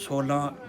16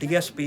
DSP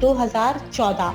2014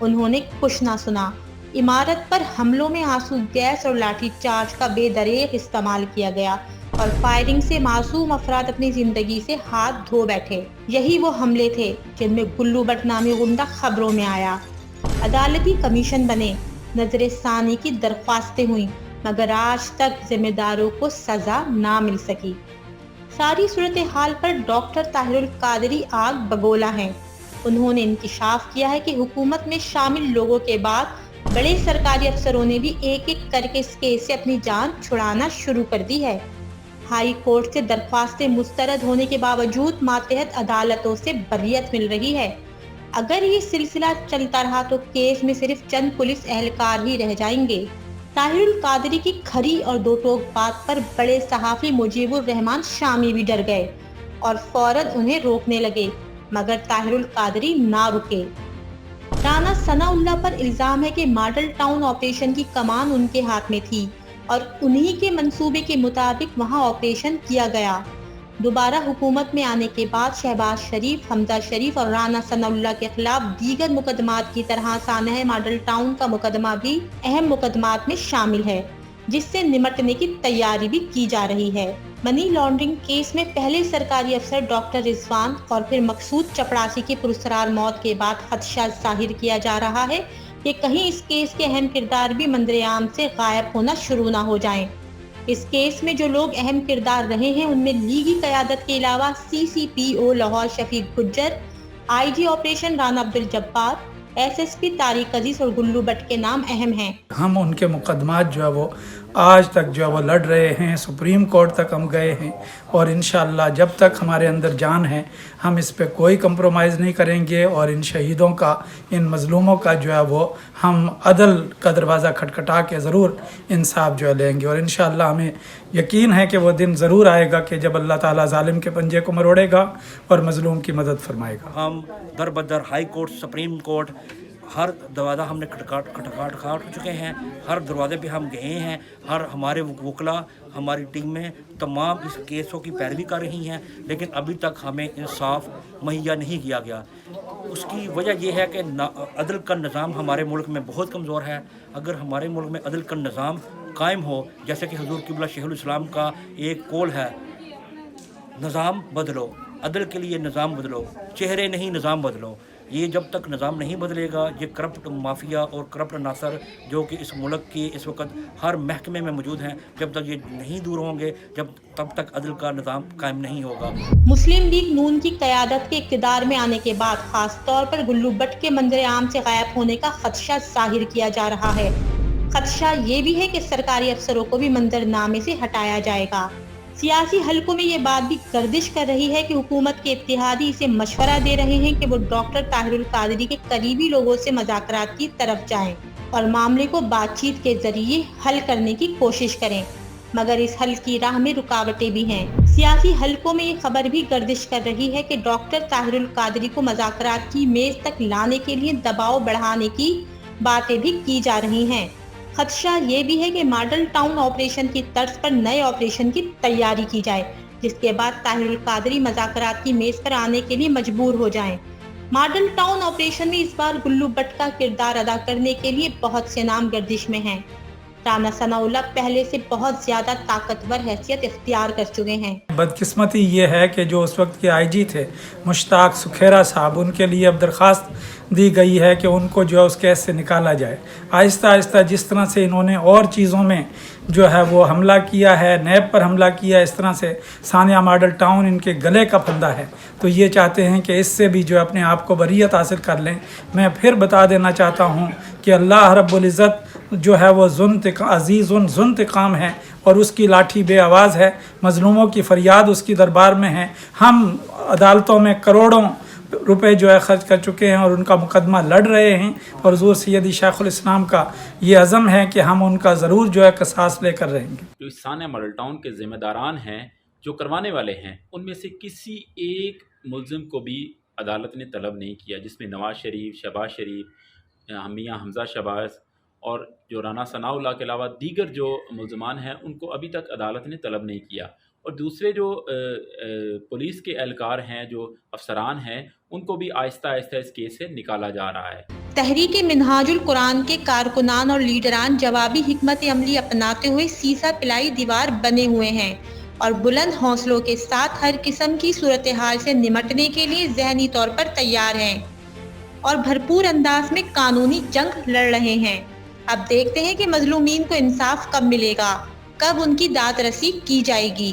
انہوں نے کچھ نہ سنا۔ عمارت پر حملوں میں آنسو گیس اور لاٹھی چارج کا بے دریغ استعمال کیا گیا اور فائرنگ سے معصوم افراد اپنی زندگی سے ہاتھ دھو بیٹھے۔ یہی وہ حملے تھے جن میں گلو بٹ نامی غنڈہ خبروں میں آیا۔ عدالتی کمیشن بنے، نظر ثانی کی درخواستیں ہوئیں، مگر آج تک ذمہ داروں کو سزا نہ مل سکی۔ ساری صورتحال پر ڈاکٹر طاہر القادری آگ بگولا ہیں۔ انہوں نے انکشاف کیا ہے کہ حکومت میں شامل لوگوں کے بعد بڑے سرکاری افسروں نے بھی ایک ایک کر کے اس کیس سے اپنی جان چھڑانا شروع کر دی ہے۔ ہائی کورٹ سے درخواستیں مسترد ہونے کے باوجود ماتحت عدالتوں سے بریت مل رہی ہے۔ اگر یہ سلسلہ چلتا رہا تو کیس میں صرف چند پولیس اہلکار ہی رہ جائیں گے۔ طاہر القادری کی کھری اور دو ٹوک بات پر بڑے صحافی مجیب الرحمان شامی بھی ڈر گئے اور فوراً انہیں روکنے لگے، مگر طاہر القادری نہ رکے۔ رانا ثناء اللہ پر الزام ہے کہ ماڈل ٹاؤن آپریشن کی کمان ان کے ہاتھ میں تھی اور انہی کے منصوبے کے مطابق وہاں آپریشن کیا گیا۔ دوبارہ حکومت میں آنے کے بعد شہباز شریف، حمزہ شریف اور رانا ثناء اللہ کے خلاف دیگر مقدمات کی طرح سانحہ ماڈل ٹاؤن کا مقدمہ بھی اہم مقدمات میں شامل ہے، جس سے نمٹنے کی تیاری بھی کی جا رہی ہے۔ منی لانڈرنگ کیس میں پہلے سرکاری افسر ڈاکٹر رضوان اور پھر مقصود چپڑاسی کی پراسرار موت کے بعد خدشہ ظاہر کیا جا رہا ہے کہ کہیں اس کیس کے اہم کردار بھی منظر عام سے غائب ہونا شروع نہ ہو جائیں۔ اس کیس میں جو لوگ اہم کردار رہے ہیں ان میں لیگی قیادت کے علاوہ CCPO Lahore Shafiq Gujjar, IG operation Rana Abdul Jabbar, SSP Tariq Aziz اور گلو بٹ کے نام اہم ہیں۔ ہم ان کے مقدمات جو ہے وہ آج تک جو ہے وہ لڑ رہے ہیں، سپریم کورٹ تک ہم گئے ہیں، اور انشاءاللہ جب تک ہمارے اندر جان ہے ہم اس پہ کوئی کمپرومائز نہیں کریں گے، اور ان شہیدوں کا، ان مظلوموں کا جو ہے وہ ہم عدل کا دروازہ کھٹکھٹا کے ضرور انصاف جو ہے لیں گے، اور انشاءاللہ ہمیں یقین ہے کہ وہ دن ضرور آئے گا کہ جب اللہ تعالیٰ ظالم کے پنجے کو مروڑے گا اور مظلوم کی مدد فرمائے گا۔ ہم در بدر ہائی کورٹ، سپریم کورٹ، ہر دروازہ ہم نے کھٹکھاٹ چکے ہیں، ہر دروازے پہ ہم گئے ہیں، ہر ہمارے وکلا، ہماری ٹیمیں تمام اس کیسوں کی پیروی کر رہی ہیں، لیکن ابھی تک ہمیں انصاف مہیا نہیں کیا گیا۔ اس کی وجہ یہ ہے کہ عدل کا نظام ہمارے ملک میں بہت کمزور ہے۔ اگر ہمارے ملک میں عدل کا نظام قائم ہو، جیسے کہ حضور قبلہ شیخ الاسلام کا ایک قول ہے، نظام بدلو، عدل کے لیے نظام بدلو، چہرے نہیں نظام بدلو۔ یہ جب تک نظام نہیں بدلے گا، یہ کرپٹ مافیا اور کرپٹ عناصر جو کہ اس ملک کی اس وقت ہر محکمے میں موجود ہیں، جب تک یہ نہیں دور ہوں گے، تب تک عدل کا نظام قائم نہیں ہوگا۔ مسلم لیگ نون کی قیادت کے اقتدار میں آنے کے بعد خاص طور پر گلو بٹ کے منظر عام سے غائب ہونے کا خدشہ ظاہر کیا جا رہا ہے۔ خدشہ یہ بھی ہے کہ سرکاری افسروں کو بھی منظرنامے سے ہٹایا جائے گا۔ سیاسی حلقوں میں یہ بات بھی گردش کر رہی ہے کہ حکومت کے اتحادی اسے مشورہ دے رہے ہیں کہ وہ ڈاکٹر طاہر القادری کے قریبی لوگوں سے مذاکرات کی طرف جائیں اور معاملے کو بات چیت کے ذریعے حل کرنے کی کوشش کریں، مگر اس حل کی راہ میں رکاوٹیں بھی ہیں۔ سیاسی حلقوں میں یہ خبر بھی گردش کر رہی ہے کہ ڈاکٹر طاہر القادری کو مذاکرات کی میز تک لانے کے لیے دباؤ بڑھانے کی باتیں بھی کی جا رہی ہیں۔ خدشہ یہ بھی ہے کہ ماڈل ٹاؤن آپریشن کی طرز پر نئے آپریشن کی تیاری کی جائے، جس کے بعد طاہر القادری مذاکرات کی میز پر آنے کے لیے مجبور ہو جائیں۔ ماڈل ٹاؤن آپریشن میں اس بار گلو بٹ کا کردار ادا کرنے کے لیے بہت سے نام گردش میں ہیں۔ رانا ثناء اللہ پہلے سے بہت زیادہ طاقتور حیثیت اختیار کر چکے ہیں۔ بدقسمتی یہ ہے کہ جو اس وقت کے IG تھے مشتاق سکھیرا صاحب، ان کے لیے اب درخواست دی گئی ہے کہ ان کو جو ہے اس کیس سے نکالا جائے۔ آہستہ آہستہ جس طرح سے انہوں نے اور چیزوں میں جو ہے وہ حملہ کیا ہے، نیب پر حملہ کیا ہے، اس طرح سے ثانیہ ماڈل ٹاؤن ان کے گلے کا پھندا ہے، تو یہ چاہتے ہیں کہ اس سے بھی جو اپنے آپ کو بریت حاصل کر لیں۔ میں پھر بتا دینا چاہتا ہوں کہ اللہ رب العزت جو ہے وہ عزیز ذو انتقام ہے، اور اس کی لاٹھی بے آواز ہے، مظلوموں کی فریاد اس کی دربار میں ہے۔ ہم عدالتوں میں کروڑوں روپے جو ہے خرچ کر چکے ہیں اور ان کا مقدمہ لڑ رہے ہیں، اور حضور سیدی شیخ الاسلام کا یہ عزم ہے کہ ہم ان کا ضرور جو ہے قصاص لے کر رہیں گے۔ جو اس ثانیہ ماڈل ٹاؤن کے ذمہ داران ہیں، جو کروانے والے ہیں، ان میں سے کسی ایک ملزم کو بھی عدالت نے طلب نہیں کیا، جس میں نواز شریف، شہباز شریف، میاں حمزہ شہباز اور جو رانا ثناء اللہ کے علاوہ دیگر جو ملزمان ہیں، ان کو ابھی تک عدالت نے طلب نہیں کیا۔ اور دوسرے جو پولیس کے اہلکار ہیں، جو افسران ہیں، ان کو بھی آہستہ آہستہ اس کیس سے نکالا جا رہا ہے۔ تحریک منہاج القرآن کے کارکنان اور لیڈران جوابی حکمت عملی اپناتے ہوئے سیسا پلائی دیوار بنے ہوئے ہیں اور بلند حوصلوں کے ساتھ ہر قسم کی صورتحال سے نمٹنے کے لیے ذہنی طور پر تیار ہیں اور بھرپور انداز میں قانونی جنگ لڑ رہے ہیں۔ اب دیکھتے ہیں کہ مظلومین کو انصاف کب ملے گا، کب ان کی داد رسی کی جائے گی۔